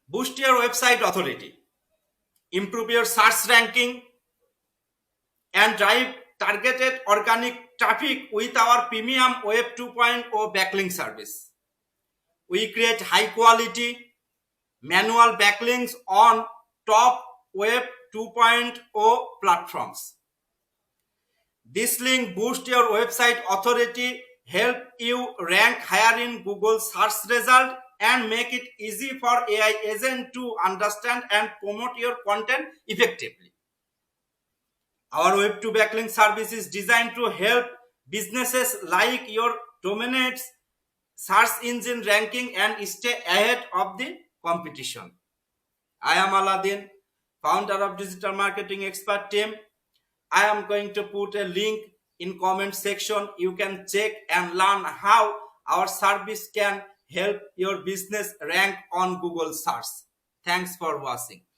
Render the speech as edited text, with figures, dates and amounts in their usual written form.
Boost your website authority, improve your search ranking, and drive targeted organic traffic with our premium Web 2.0 backlink service. We create high quality manual backlinks on top Web 2.0 platforms. This link boosts your website authority, help you rank higher in Google search result, and make it easy for AI agent to understand and promote your content effectively. Our Web 2 backlink service is designed to help businesses like your dominates search engine ranking and stay ahead of the competition. I am Aladdin, founder of Digital Marketing Expert Team. I am going to put a link in comment section. You can check and learn how our service can help your business rank on Google search. Thanks for watching.